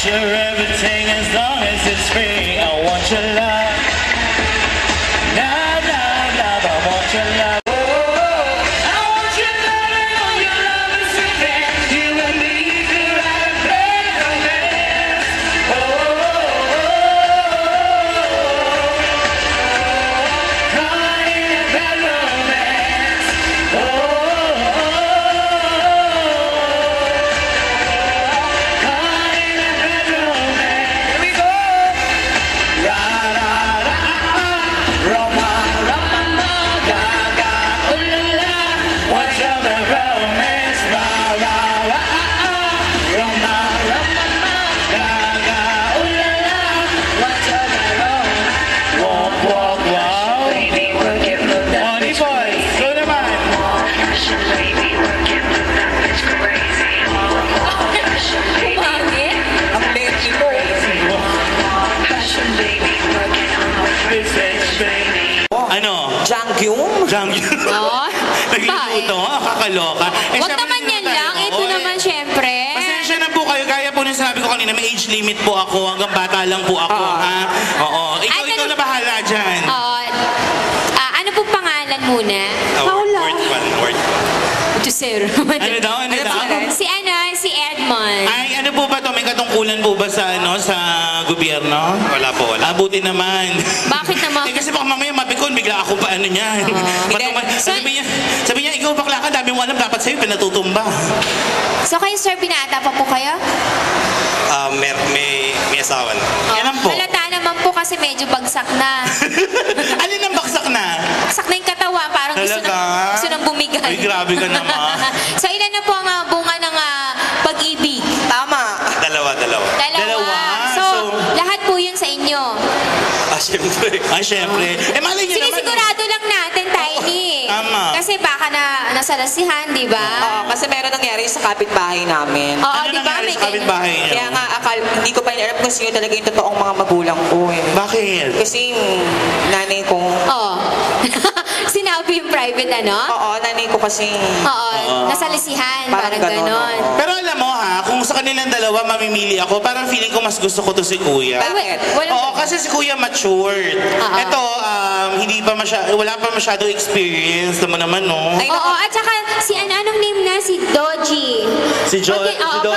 Everything as long as it's free. I want your love. Love, love, love. I want your love. I want your love. I want your love is revenge. You and me could write a bad romance. Oh, caught in a bad romance. Oh, caught in a bad romance. Here we go. Ra ra ra Roma Roma ma ga ga ooh la la. What's up the romance? Ra ra ra Roma Roma ma ga ga ooh la la. What's up the romance? Walk walk walk. Baby work it look that bitch crazy. Go naman. Fashion baby work it look that bitch crazy. Fashion baby. Ang baby mo. Fashion baby work it look bitch baby. Ano? Jangyum? Jangyum. Oh, Nag-iuto, kakaloka. Eh, Huwag syempre, naman yan tayo. lang. Ito Oo, naman syempre. Pasensya na po kayo. Gaya po nung sabi ko kanina, may age limit po ako. Hanggang bata lang po ako, ha? Oo. Ikaw, Ay, ikaw na bahala dyan. Ano po pangalan muna? Word. Ito sir. Ano daw? Ano daw? Si Edmond. Ay, ano po ba to? May katungkulan po ba sa gobyerno? Wala po, wala. Buti naman. Bakit naman? Kasi baka mamaya mapikon, bigla ako pa ano niya. Sabi niya, ikaw bakla ka, dami mo alam, dapat sa'yo, pinatutumba. So kayo sir, binata pa po kayo? May asawa na. Yan po. Halata naman po kasi medyo bagsak na. Alin ang baksak na? Bagsak na yung katawan, parang gusto nang bumigay. Ay, grabe ka naman. So ilan na po ang bunga ng pag-ibig? Tama. Dalawa. Dalawa. So, lahat po yun sa inyo. Siyempre. Ay, syempre. Malay niyo naman. Sinisigurado lang natin, Tiny. Tama. Kasi baka nasa lasihan, di ba? Oo, kasi meron nangyari sa kapitbahay namin. Oo, Ano di ba? nangyari sa kapitbahay niyo? Kaya nga, hindi ko pa alam kung sino talaga yung totoong mga magulang ko eh. Bakit? Kasi yung nanay ko, Oo. Sinabi yung private, ano? oo, nanay ko kasi, Oo. Nasa lasihan, Parang parang ganon, ganon. oo. Pero alam mo ha, kung sa kanilang dalawa mamimili ako, parang feeling ko mas gusto ko to si Kuya. Bakit? Oo, kasi si Kuya matured. Oo. Ito, wala pa masyado experience naman no? Ay, Oo, at saka anong name na? Si Doji. Si Okay, oo,